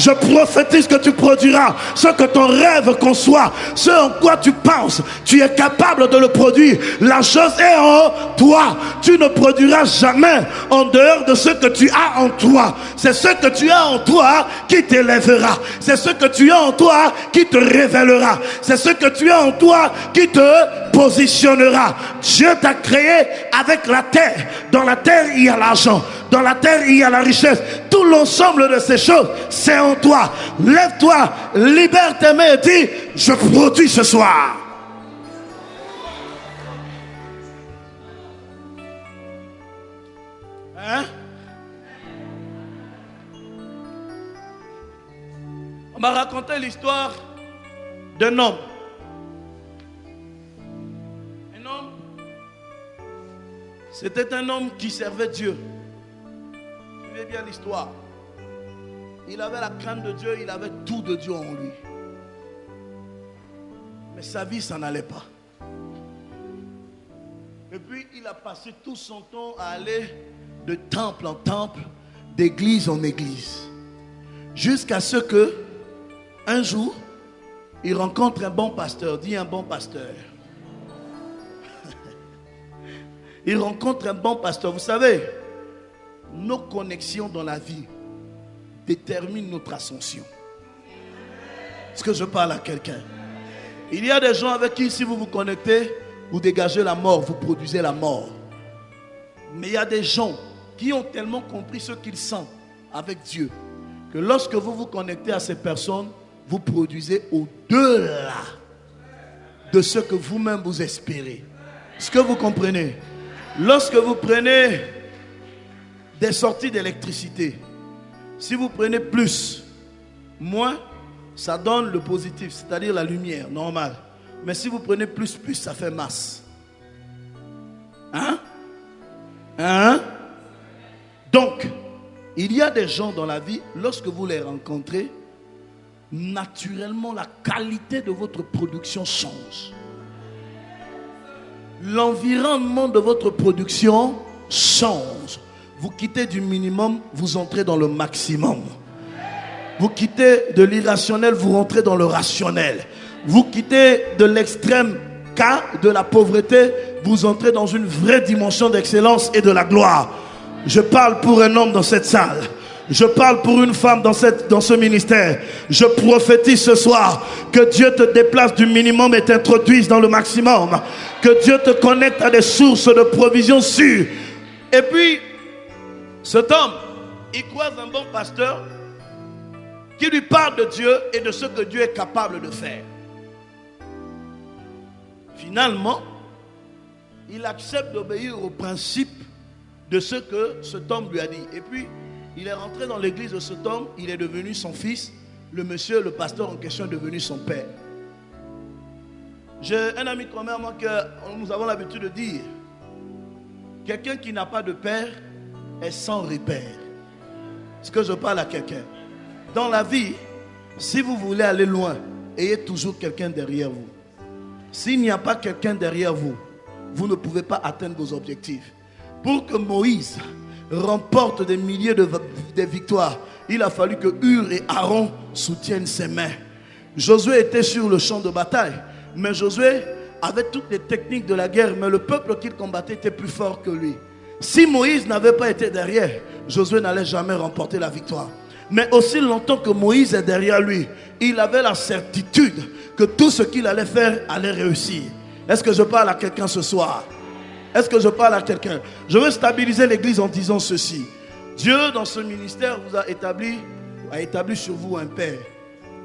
Je prophétise que tu produiras ce que ton rêve conçoit, ce en quoi tu penses. Tu es capable de le produire. La chose est en toi. Tu ne produiras jamais en dehors de ce que tu as en toi. C'est ce que tu as en toi qui t'élèvera. C'est ce que tu as en toi qui te révélera. C'est ce que tu as en toi qui te positionnera. Dieu t'a créé avec la terre. Dans la terre, il y a l'argent. Dans la terre, il y a la richesse. Tout l'ensemble de ces choses, c'est en toi. Lève-toi, libère tes mains et dis, je produis ce soir. Hein? On m'a raconté l'histoire d'un homme. C'était un homme qui servait Dieu. Suivez bien l'histoire. Il avait la crainte de Dieu, il avait tout de Dieu en lui. Mais sa vie, ça n'allait pas. Et puis, il a passé tout son temps à aller de temple en temple, d'église en église. Jusqu'à ce que, un jour, il rencontre un bon pasteur. Dis un bon pasteur. Il rencontre un bon pasteur. Vous savez, nos connexions dans la vie déterminent notre ascension. Est-ce que je parle à quelqu'un? Il y a des gens avec qui, si vous vous connectez, vous dégagez la mort, vous produisez la mort. Mais il y a des gens qui ont tellement compris ce qu'ils sentent avec Dieu, que lorsque vous vous connectez à ces personnes, vous produisez au-delà de ce que vous-même vous espérez. Est-ce que vous comprenez? Lorsque vous prenez des sorties d'électricité, si vous prenez plus, moins, ça donne le positif, c'est-à-dire la lumière, normale. Mais si vous prenez plus, ça fait masse. Hein? Donc, il y a des gens dans la vie, lorsque vous les rencontrez, naturellement, la qualité de votre production change. L'environnement de votre production change. Vous quittez du minimum, vous entrez dans le maximum. Vous quittez de l'irrationnel, vous rentrez dans le rationnel. Vous quittez de l'extrême cas de la pauvreté, vous entrez dans une vraie dimension d'excellence et de la gloire. Je parle pour un homme dans cette salle. Je parle pour une femme dans ce ministère. Je prophétise ce soir que Dieu te déplace du minimum et t'introduise dans le maximum. Que Dieu te connecte à des sources de provision sûres. Et puis, cet homme, il croise un bon pasteur qui lui parle de Dieu et de ce que Dieu est capable de faire. Finalement, il accepte d'obéir au principe de ce que cet homme lui a dit. Et puis, il est rentré dans l'église de cet homme, il est devenu son fils. Le monsieur, le pasteur en question est devenu son père. J'ai un ami commun, moi, que nous avons l'habitude de dire, quelqu'un qui n'a pas de père est sans repère. Est-ce que je parle à quelqu'un? Dans la vie, si vous voulez aller loin, ayez toujours quelqu'un derrière vous. S'il n'y a pas quelqu'un derrière vous, vous ne pouvez pas atteindre vos objectifs. Pour que Moïse remporte des milliers de victoires, il a fallu que Hur et Aaron soutiennent ses mains. Josué était sur le champ de bataille, mais Josué avait toutes les techniques de la guerre, mais le peuple qu'il combattait était plus fort que lui. Si Moïse n'avait pas été derrière, Josué n'allait jamais remporter la victoire. Mais aussi longtemps que Moïse est derrière lui, il avait la certitude que tout ce qu'il allait faire allait réussir. Est-ce que je parle à quelqu'un ce soir? Est-ce que je parle à quelqu'un? Je veux stabiliser l'église en disant ceci. Dieu, dans ce ministère, vous a établi sur vous un père.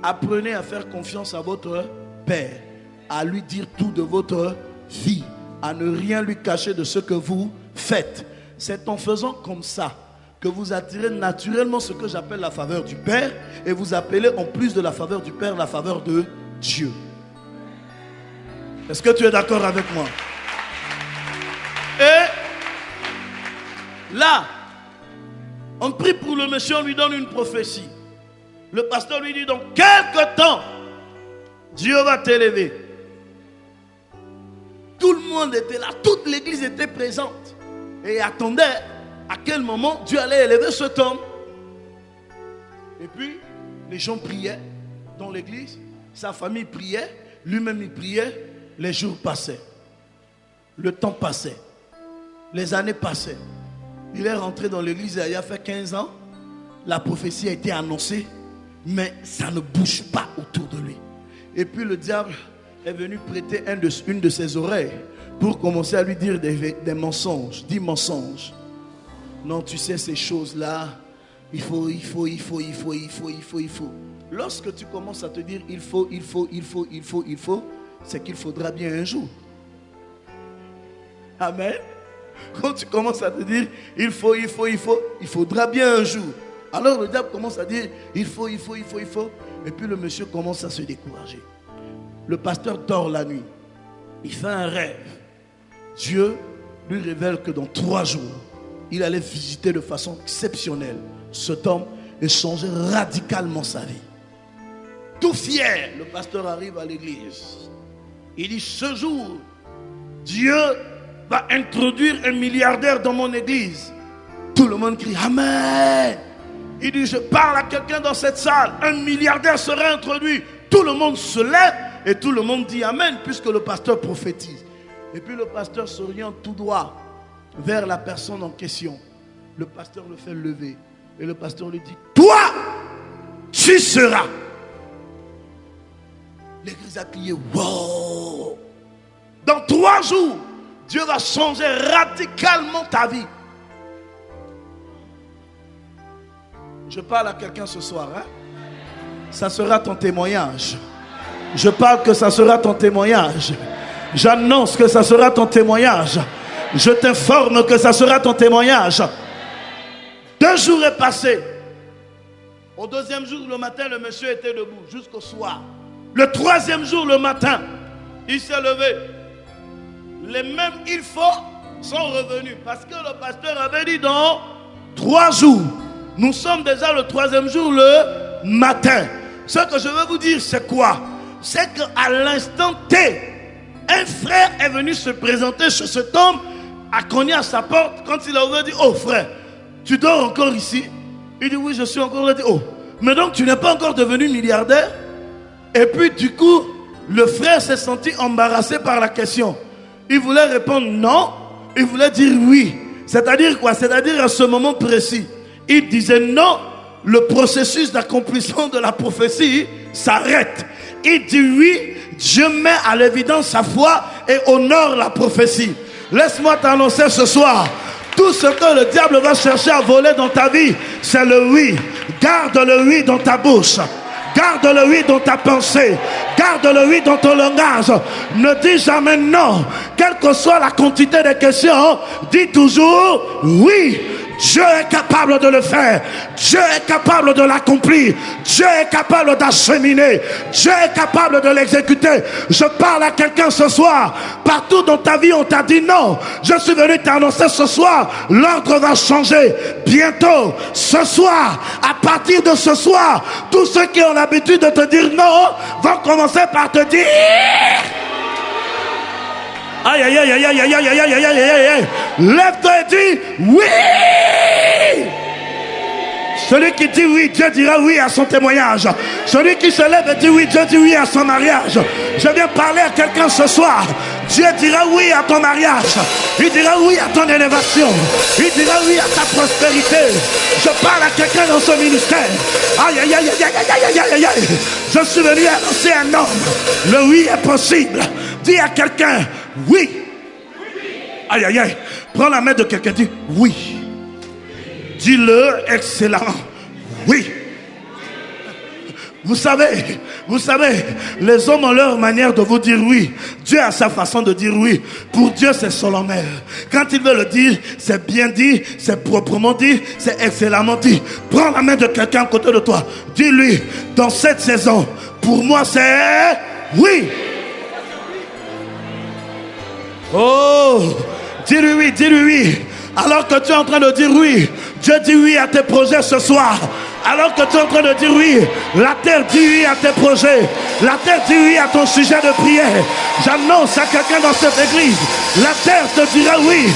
Apprenez à faire confiance à votre père, à lui dire tout de votre vie, à ne rien lui cacher de ce que vous faites. C'est en faisant comme ça que vous attirez naturellement ce que j'appelle la faveur du Père, et vous appelez en plus de la faveur du Père, la faveur de Dieu. Est-ce que tu es d'accord avec moi? Et là, on prie pour le monsieur, on lui donne une prophétie. Le pasteur lui dit, dans quelque temps, Dieu va t'élever. Tout le monde était là, toute l'église était présente et attendait à quel moment Dieu allait élever cet homme. Et puis, Les gens priaient dans l'église, sa famille priait, lui-même il priait, les jours passaient. Le temps passait. Les années passaient. Il est rentré dans l'église il y a fait 15 ans. La prophétie a été annoncée, mais ça ne bouge pas autour de lui. Et puis le diable est venu prêter une de ses oreilles pour commencer à lui dire des mensonges. Dis mensonges. Non, tu sais ces choses-là, il faut. Lorsque tu commences à te dire il faut, c'est qu'il faudra bien un jour. Amen. Quand tu commences à te dire il faut, il faudra bien un jour. Alors le diable commence à dire il faut. Et puis le monsieur commence à se décourager. Le pasteur dort la nuit. Il fait un rêve. Dieu lui révèle que dans 3 jours, il allait visiter de façon exceptionnelle cet homme et changer radicalement sa vie. Tout fier, le pasteur arrive à l'église. Il dit ce jour, Dieu va introduire un milliardaire dans mon église. Tout le monde crie Amen. Il dit je parle à quelqu'un dans cette salle, un milliardaire sera introduit. Tout le monde se lève et tout le monde dit Amen puisque le pasteur prophétise. Et puis le pasteur s'oriente tout droit vers la personne en question. Le pasteur le fait lever et le pasteur lui dit toi tu seras. L'église a crié wow. Dans 3 jours Dieu va changer radicalement ta vie. Je parle à quelqu'un ce soir, hein? Ça sera ton témoignage. Je parle que ça sera ton témoignage. J'annonce que ça sera ton témoignage. Je t'informe que ça sera ton témoignage. 2 jours est passé. Au 2e jour, le matin, le monsieur était debout jusqu'au soir. Le 3e jour, le matin, il s'est levé. Les mêmes il faut sont revenus. Parce que le pasteur avait dit dans 3 jours. Nous sommes déjà le 3e jour, le matin. Ce que je veux vous dire, c'est quoi? C'est qu'à l'instant T, un frère est venu se présenter chez cet homme, a cogné à sa porte. Quand il a ouvert, il dit oh frère, tu dors encore ici? Il dit oui, je suis encore là. Il dit oh, mais donc tu n'es pas encore devenu milliardaire? Et puis du coup, le frère s'est senti embarrassé par la question. Il voulait répondre non, il voulait dire oui. C'est-à-dire quoi? C'est-à-dire à ce moment précis, il disait non, le processus d'accomplissement de la prophétie s'arrête. Il dit oui, Dieu met à l'évidence sa foi et honore la prophétie. Laisse-moi t'annoncer ce soir, tout ce que le diable va chercher à voler dans ta vie, c'est le oui. Garde le oui dans ta bouche. Garde le oui dans ta pensée. Garde le oui dans ton langage. Ne dis jamais non. Quelle que soit la quantité de questions, dis toujours oui. Dieu est capable de le faire. Dieu est capable de l'accomplir. Dieu est capable d'acheminer. Dieu est capable de l'exécuter. Je parle à quelqu'un ce soir. Partout dans ta vie, on t'a dit non. Je suis venu t'annoncer ce soir. L'ordre va changer. Bientôt, ce soir, à partir de ce soir, tous ceux qui ont l'habitude de te dire non vont commencer par te dire... Aïe, aïe, aïe, aïe, aïe, aïe, aïe, aïe, aïe, aïe, aïe. Lève-toi et dis oui. Celui qui dit oui, Dieu dira oui à son témoignage. Celui qui se lève et dit oui, Dieu dit oui à son mariage. Je viens parler à quelqu'un ce soir. Dieu dira oui à ton mariage. Il dira oui à ton élévation. Il dira oui à ta prospérité. Je parle à quelqu'un dans ce ministère. Aïe, aïe, aïe, aïe, aïe, aïe, aïe, aïe, aïe. Je suis venu annoncer un homme. Le oui est possible. Dis à quelqu'un oui. Aïe, aïe, aïe. Prends la main de quelqu'un, dis oui. Dis-le excellent. Oui. Vous savez, les hommes ont leur manière de vous dire oui. Dieu a sa façon de dire oui. Pour Dieu, c'est solennel. Quand il veut le dire, c'est bien dit, c'est proprement dit, c'est excellemment dit. Prends la main de quelqu'un à côté de toi. Dis-lui, dans cette saison, pour moi, c'est oui. Oh, dis-lui oui, dis-lui oui. Alors que tu es en train de dire oui, Dieu dit oui à tes projets ce soir. Alors que tu es en train de dire oui, la terre dit oui à tes projets. La terre dit oui à ton sujet de prière. J'annonce à quelqu'un dans cette église, la terre te dira oui.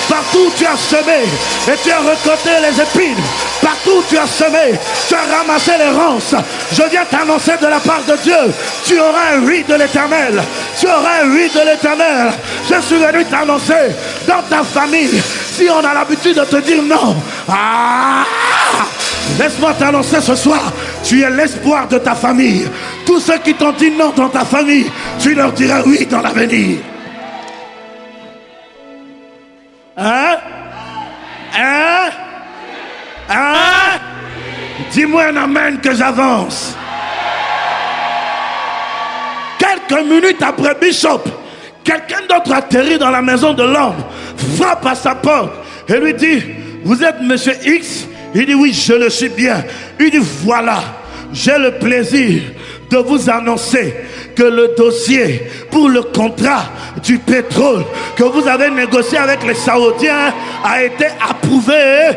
Partout où tu as semé et tu as récolté les épines. Partout où tu as semé, tu as ramassé les ronces. Je viens t'annoncer de la part de Dieu, tu auras un oui de l'Éternel. Tu auras un oui de l'Éternel. Je suis venu t'annoncer dans ta famille. Si on a l'habitude de te dire non, laisse-moi t'annoncer ce soir, tu es l'espoir de ta famille. Tous ceux qui t'ont dit non dans ta famille, tu leur diras oui dans l'avenir. Dis-moi un amen que j'avance. Quelques minutes après Bishop, quelqu'un d'autre atterrit dans la maison de l'homme, frappe à sa porte et lui dit, vous êtes monsieur X? Il dit oui, je le suis bien. Il dit voilà, j'ai le plaisir de vous annoncer que le dossier pour le contrat du pétrole que vous avez négocié avec les Saoudiens a été approuvé.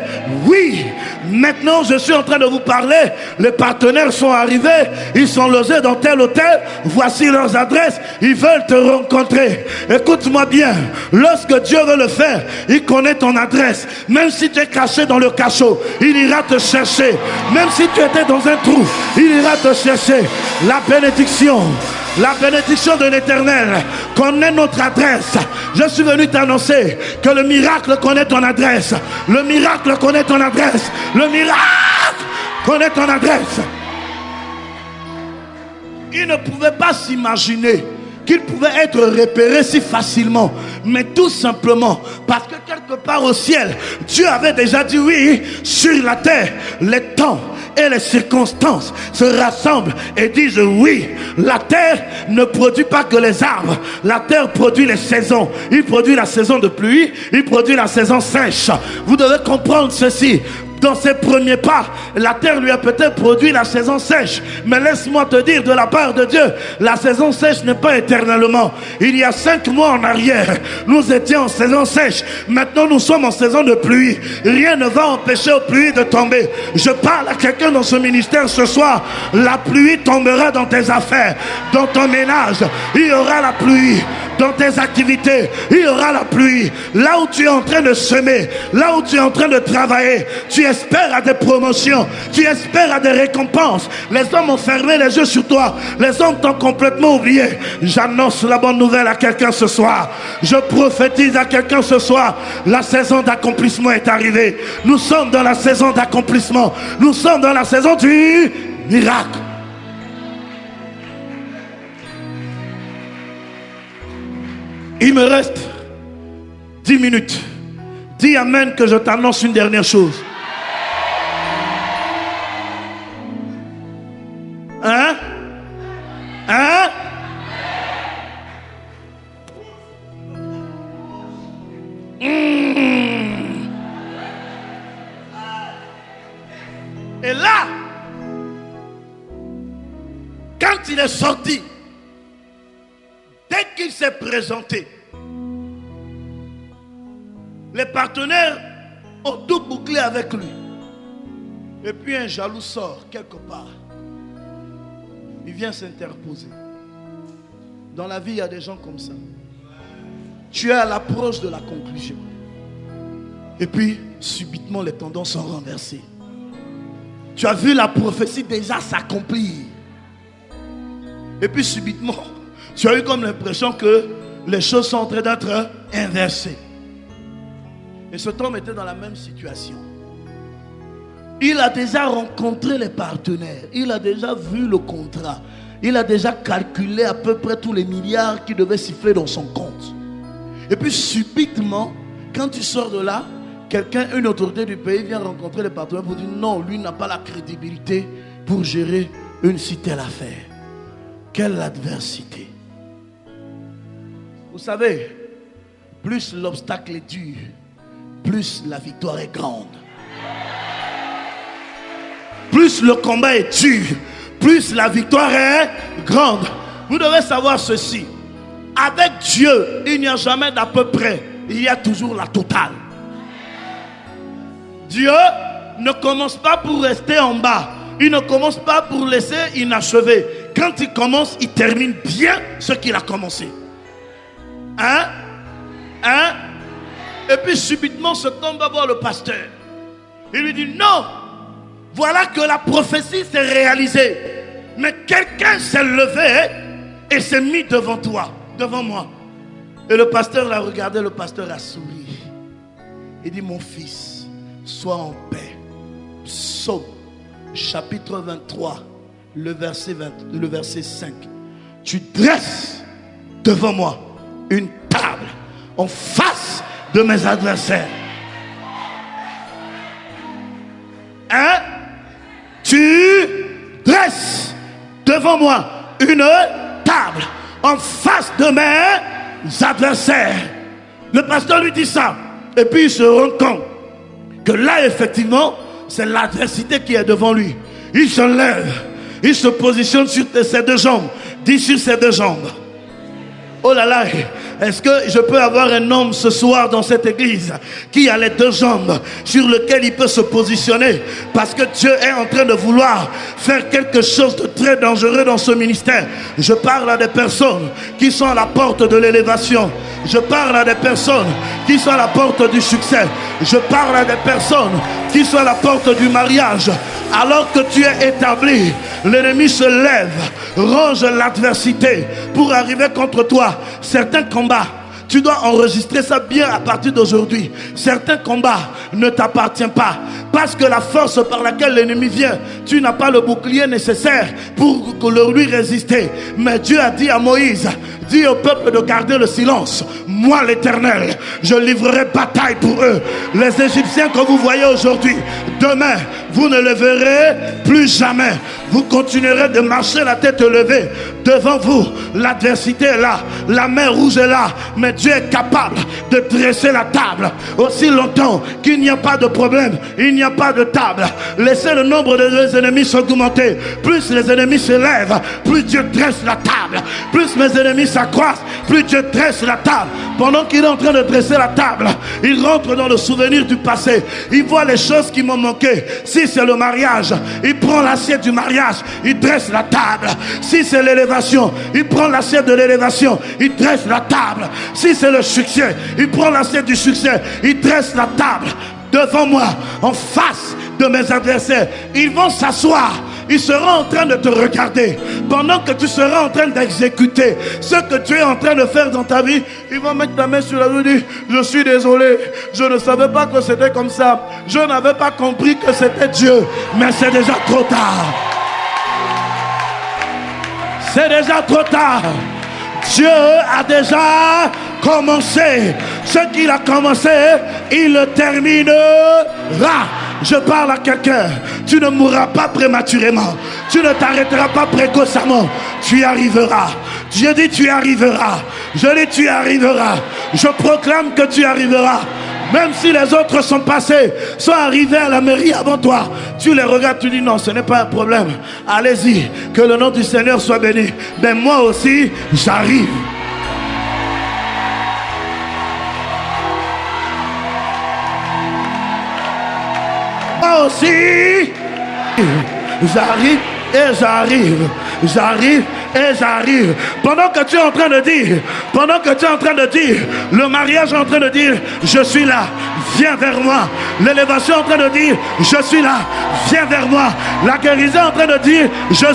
Oui, maintenant je suis en train de vous parler. Les partenaires sont arrivés, ils sont logés dans tel hôtel. Voici leurs adresses, ils veulent te rencontrer. Écoute-moi bien, lorsque Dieu veut le faire, il connaît ton adresse. Même si tu es caché dans le cachot, il ira te chercher. Même si tu étais dans un trou, il ira te chercher. La bénédiction de l'Éternel connaît notre adresse. Je suis venu t'annoncer que le miracle connaît ton adresse. Le miracle connaît ton adresse. Le miracle connaît ton adresse. Il ne pouvait pas s'imaginer qu'il pouvait être repéré si facilement, mais tout simplement parce que quelque part au ciel, Dieu avait déjà dit oui. Sur la terre, les temps et les circonstances se rassemblent et disent oui. La terre ne produit pas que les arbres. La terre produit les saisons. Il produit la saison de pluie, il produit la saison sèche. Vous devez comprendre ceci. Dans ses premiers pas, la terre lui a peut-être produit la saison sèche. Mais laisse-moi te dire de la part de Dieu, la saison sèche n'est pas éternellement. Il y a 5 mois en arrière, nous étions en saison sèche. Maintenant, nous sommes en saison de pluie. Rien ne va empêcher aux pluies de tomber. Je parle à quelqu'un dans ce ministère ce soir. La pluie tombera dans tes affaires, dans ton ménage. Il y aura la pluie. Dans tes activités, il y aura la pluie. Là où tu es en train de semer, là où tu es en train de travailler, tu espères à des promotions, tu espères à des récompenses. Les hommes ont fermé les yeux sur toi. Les hommes t'ont complètement oublié. J'annonce la bonne nouvelle à quelqu'un ce soir. Je prophétise à quelqu'un ce soir. La saison d'accomplissement est arrivée. Nous sommes dans la saison d'accomplissement. Nous sommes dans la saison du miracle. Il me reste 10 minutes. Dis amen que je t'annonce une dernière chose. Et là, quand il est sorti, dès qu'il s'est présenté, les partenaires ont tout bouclé avec lui. Et puis un jaloux sort quelque part. Il vient s'interposer. Dans la vie, il y a des gens comme ça. Tu es à l'approche de la conclusion. Et puis, subitement, les tendances sont renversées. Tu as vu la prophétie déjà s'accomplir. Et puis, subitement, tu as eu comme l'impression que les choses sont en train d'être inversées. Et cet homme était dans la même situation. Il a déjà rencontré les partenaires. Il a déjà vu le contrat. Il a déjà calculé à peu près tous les milliards qui devaient siffler dans son compte. Et puis subitement, quand tu sors de là, quelqu'un, une autorité du pays vient rencontrer les partenaires pour dire non, lui n'a pas la crédibilité pour gérer une si telle affaire. Quelle adversité. Vous savez, plus l'obstacle est dur, plus la victoire est grande. Plus le combat est dur, plus la victoire est grande. Vous devez savoir ceci. Avec Dieu, il n'y a jamais d'à peu près. Il y a toujours la totale. Dieu ne commence pas pour rester en bas. Il ne commence pas pour laisser inachevé. Quand il commence, il termine bien ce qu'il a commencé. Hein? Et puis subitement, cet homme va voir le pasteur. Il lui dit, non, voilà que la prophétie s'est réalisée. Mais quelqu'un s'est levé et s'est mis devant toi, devant moi. Et le pasteur l'a regardé, le pasteur a souri. Il dit, mon fils, sois en paix. Psaume, chapitre 23, le verset 5. Tu dresses devant moi une table en face de mes adversaires. Hein? Tu dresses devant moi une table en face de mes adversaires. Le pasteur lui dit ça. Et puis il se rend compte que là, effectivement, c'est l'adversité qui est devant lui. Il se lève. Il se positionne sur ses deux jambes. Dit sur ses deux jambes. Oh là là, est-ce que je peux avoir un homme ce soir dans cette église qui a les deux jambes sur lesquelles il peut se positionner? Parce que Dieu est en train de vouloir faire quelque chose de très dangereux dans ce ministère. Je parle à des personnes qui sont à la porte de l'élévation. Je parle à des personnes qui sont à la porte du succès. Je parle à des personnes qui sont à la porte du mariage. Alors que tu es établi, l'ennemi se lève, range l'adversité pour arriver contre toi. Certains combats, tu dois enregistrer ça bien à partir d'aujourd'hui. Certains combats ne t'appartiennent pas. Parce que la force par laquelle l'ennemi vient, tu n'as pas le bouclier nécessaire pour lui résister. Mais Dieu a dit à Moïse, dis au peuple de garder le silence. Moi l'Éternel, je livrerai bataille pour eux. Les Égyptiens que vous voyez aujourd'hui, demain, vous ne le verrez plus jamais. Vous continuerez de marcher la tête levée. Devant vous, l'adversité est là. La mer rouge est là. Mais Dieu est capable de dresser la table. Aussi longtemps qu'il n'y a pas de problème, il n'y a pas de table. Laissez le nombre de ennemis s'augmenter. Plus les ennemis se lèvent, plus Dieu dresse la table. Plus mes ennemis s'accroissent, plus Dieu dresse la table. Pendant qu'il est en train de dresser la table, il rentre dans le souvenir du passé. Il voit les choses qui m'ont manqué. Si c'est le mariage, il prend l'assiette du mariage, il dresse la table. Si c'est l'élévation, il prend l'assiette de l'élévation, il dresse la table. Si c'est le succès, il prend l'assiette du succès, il dresse la table devant moi, en face de mes adversaires. Ils vont s'asseoir. Il sera en train de te regarder. Pendant que tu seras en train d'exécuter ce que tu es en train de faire dans ta vie, ils vont mettre la main sur la joue et dire, je suis désolé, je ne savais pas que c'était comme ça. Je n'avais pas compris que c'était Dieu. Mais c'est déjà trop tard. C'est déjà trop tard. Dieu a déjà commencé. Ce qu'il a commencé, il le terminera. Je parle à quelqu'un. Tu ne mourras pas prématurément. Tu ne t'arrêteras pas précocement. Tu y arriveras. Dieu dit tu y arriveras. Je dis tu y arriveras. Je proclame que tu y arriveras. Même si les autres sont passés, sont arrivés à la mairie avant toi, tu les regardes, tu dis non, ce n'est pas un problème. Allez-y, que le nom du Seigneur soit béni. Mais moi aussi, j'arrive. Moi aussi, j'arrive et j'arrive. J'arrive et j'arrive. Pendant que tu es en train de dire, le mariage est en train de dire, je suis là, viens vers moi. L'élévation est en train de dire, je suis là, viens vers moi. La guérison est en train de dire, je suis